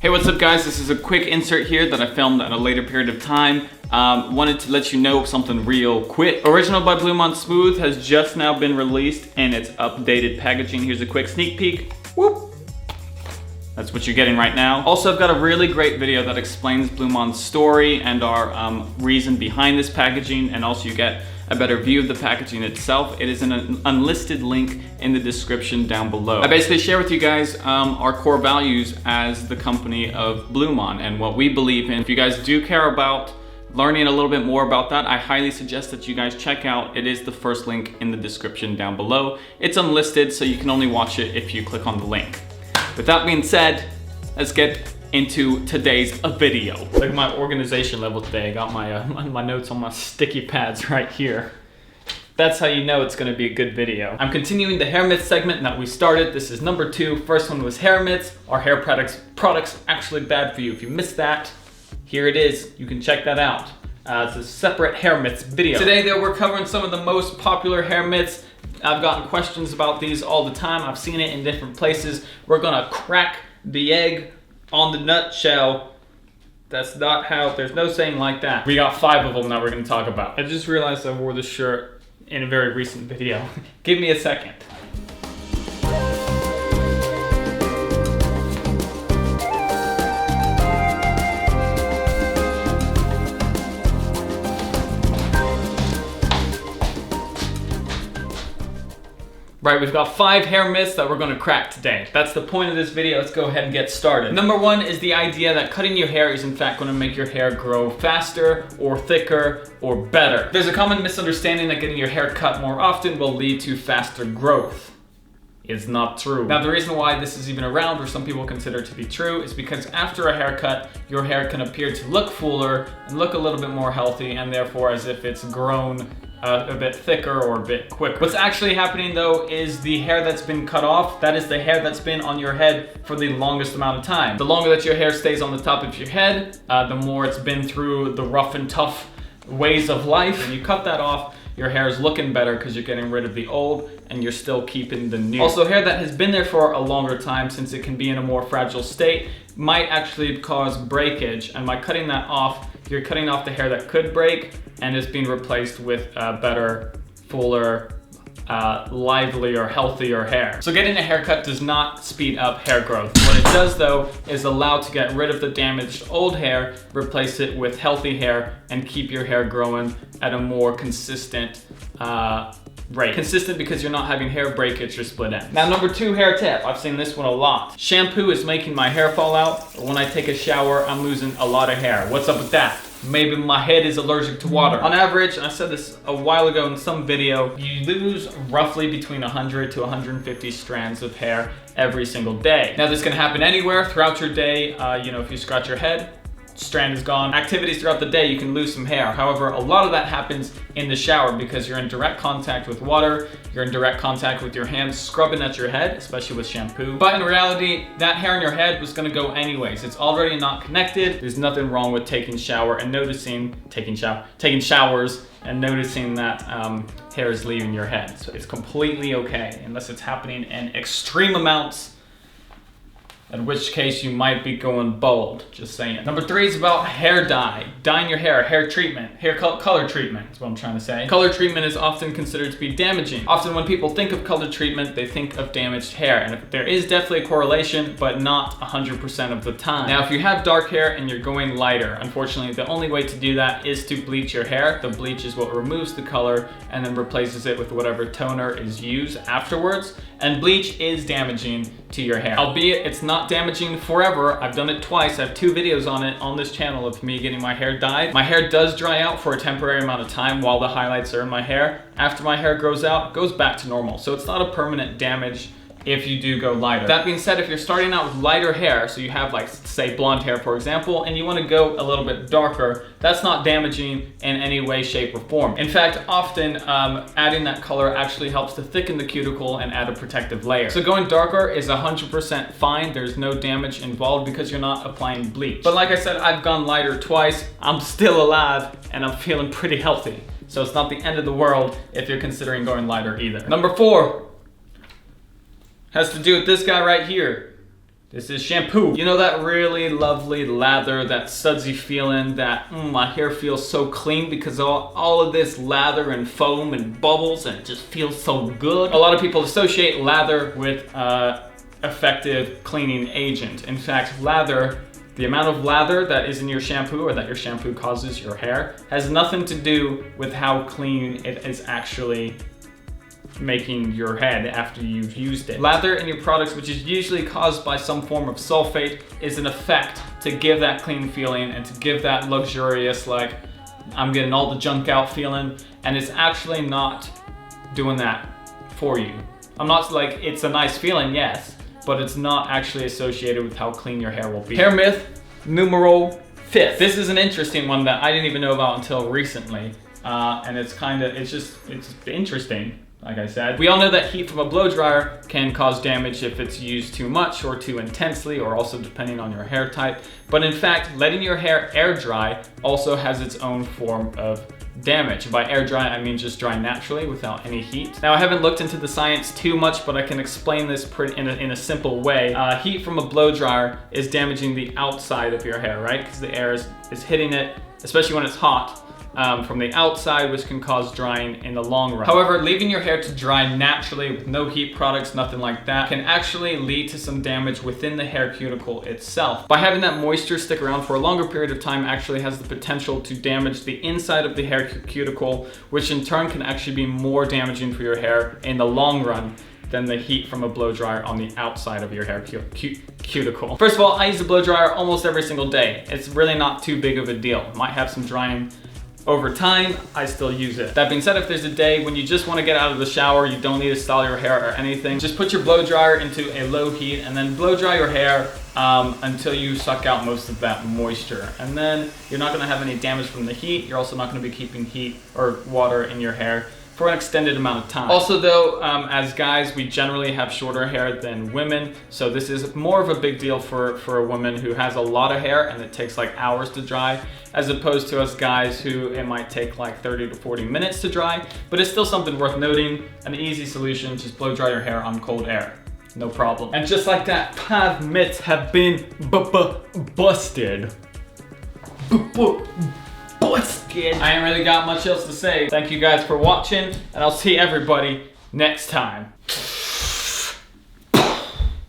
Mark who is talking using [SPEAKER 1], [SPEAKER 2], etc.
[SPEAKER 1] Hey, what's up guys? This is a quick insert here that I filmed at a later period of time. Wanted to let you know something real quick. Original by BluMaan Smooth has just now been released in its updated packaging. Here's a quick sneak peek. Whoop! That's what you're getting right now. Also, I've got a really great video that explains BluMaan's story and our reason behind this packaging, and also you get a better view of the packaging itself. It is an unlisted link in the description down below. I basically share with you guys our core values as the company of BluMaan and what we believe in. If you guys do care about learning a little bit more about that, I highly suggest that you guys check out. It is the first link in the description down below. It's unlisted, so you can only watch it if you click on the link. With that being said, let's get into today's video. Look at my organization level today. I got my notes on my sticky pads right here. That's how you know it's gonna be a good video. I'm continuing the hair myths segment that we started. This is number 2. First one was hair myths. Are hair products actually bad for you? If you missed that, here it is. You can check that out. It's a separate hair myths video. Today though, we're covering some of the most popular hair myths. I've gotten questions about these all the time. I've seen it in different places. We're gonna crack the egg on the nutshell. That's not how, there's no saying like that. We got 5 of them that we're gonna talk about. I just realized I wore this shirt in a very recent video. Give me a second. Right, we've got 5 hair myths that we're gonna crack today. That's the point of this video. Let's go ahead and get started. Number 1 is the idea that cutting your hair is in fact gonna make your hair grow faster or thicker or better. There's a common misunderstanding that getting your hair cut more often will lead to faster growth. It's not true. Now, the reason why this is even around, or some people consider it to be true, is because after a haircut, your hair can appear to look fuller and look a little bit more healthy, and therefore as if it's grown a bit thicker or a bit quicker. What's actually happening though is the hair that's been cut off, that is the hair that's been on your head for the longest amount of time. The longer that your hair stays on the top of your head, the more it's been through the rough and tough ways of life. When you cut that off, your hair is looking better because you're getting rid of the old and you're still keeping the new. Also, hair that has been there for a longer time, since it can be in a more fragile state, might actually cause breakage. And by cutting that off, you're cutting off the hair that could break, and it's being replaced with better, fuller, livelier, healthier hair. So getting a haircut does not speed up hair growth. What it does though is allow to get rid of the damaged old hair, replace it with healthy hair, and keep your hair growing at a more consistent rate. Consistent because you're not having hair breakage or split ends. Now, number 2 hair tip. I've seen this one a lot. Shampoo is making my hair fall out, but when I take a shower, I'm losing a lot of hair. What's up with that? Maybe my head is allergic to water. On average, and I said this a while ago in some video, you lose roughly between 100 to 150 strands of hair every single day. Now, this can happen anywhere throughout your day. You know, if you scratch your head, strand is gone. Activities throughout the day, you can lose some hair. However, a lot of that happens in the shower because you're in direct contact with water, you're in direct contact with your hands scrubbing at your head, especially with shampoo. But in reality, that hair in your head was gonna go anyways. It's already not connected. There's nothing wrong with taking showers and noticing that hair is leaving your head. So it's completely okay, unless it's happening in extreme amounts, in which case you might be going bald, just saying. Number 3 is about hair dye. Dyeing your hair treatment, color treatment is what I'm trying to say. Color treatment is often considered to be damaging. Often when people think of color treatment, they think of damaged hair. And there is definitely a correlation, but not 100% of the time. Now, if you have dark hair and you're going lighter, unfortunately, the only way to do that is to bleach your hair. The bleach is what removes the color and then replaces it with whatever toner is used afterwards. And bleach is damaging to your hair. Albeit it's not damaging forever. I've done it twice. I have 2 videos on it on this channel of me getting my hair dyed. My hair does dry out for a temporary amount of time while the highlights are in my hair. After my hair grows out, it goes back to normal. So it's not a permanent damage if you do go lighter. That being said, if you're starting out with lighter hair, so you have like, say, blonde hair, for example, and you want to go a little bit darker, that's not damaging in any way, shape, or form. In fact, often adding that color actually helps to thicken the cuticle and add a protective layer. So going darker is 100% fine. There's no damage involved because you're not applying bleach. But like I said, I've gone lighter twice. I'm still alive and I'm feeling pretty healthy. So it's not the end of the world if you're considering going lighter either. Number 4 has to do with this guy right here. This is shampoo. You know that really lovely lather, that sudsy feeling, that my hair feels so clean because all of this lather and foam and bubbles, and it just feels so good. A lot of people associate lather with effective cleaning agent. In fact, lather, the amount of lather that is in your shampoo or that your shampoo causes your hair, has nothing to do with how clean it is actually making your head after you've used it. Lather in your products, which is usually caused by some form of sulfate, is an effect to give that clean feeling and to give that luxurious, like, I'm getting all the junk out feeling, and it's actually not doing that for you. I'm not like, it's a nice feeling, yes, but it's not actually associated with how clean your hair will be. Hair myth numero 5. This is an interesting one that I didn't even know about until recently, and it's interesting. Like I said, we all know that heat from a blow dryer can cause damage if it's used too much or too intensely, or also depending on your hair type. But in fact, letting your hair air dry also has its own form of damage. By air dry, I mean just dry naturally without any heat. Now, I haven't looked into the science too much, but I can explain this in a simple way. Heat from a blow dryer is damaging the outside of your hair, right? Because the air is hitting it, especially when it's hot. From the outside, which can cause drying in the long run. However, leaving your hair to dry naturally with no heat products, nothing like that, can actually lead to some damage within the hair cuticle itself. By having that moisture stick around for a longer period of time actually has the potential to damage the inside of the hair cuticle, which in turn can actually be more damaging for your hair in the long run than the heat from a blow dryer on the outside of your hair cuticle. First of all, I use a blow dryer almost every single day. It's really not too big of a deal. Might have some drying over time, I still use it. That being said, if there's a day when you just want to get out of the shower, you don't need to style your hair or anything, just put your blow dryer into a low heat and then blow dry your hair until you suck out most of that moisture. And then you're not going to have any damage from the heat. You're also not going to be keeping heat or water in your hair for an extended amount of time. Also though, as guys, we generally have shorter hair than women, so this is more of a big deal for a woman who has a lot of hair and it takes like hours to dry, as opposed to us guys who it might take like 30 to 40 minutes to dry, but it's still something worth noting. An easy solution, just blow dry your hair on cold air. No problem. And just like that, 5 myths have been busted. I ain't really got much else to say. Thank you guys for watching, and I'll see everybody next time.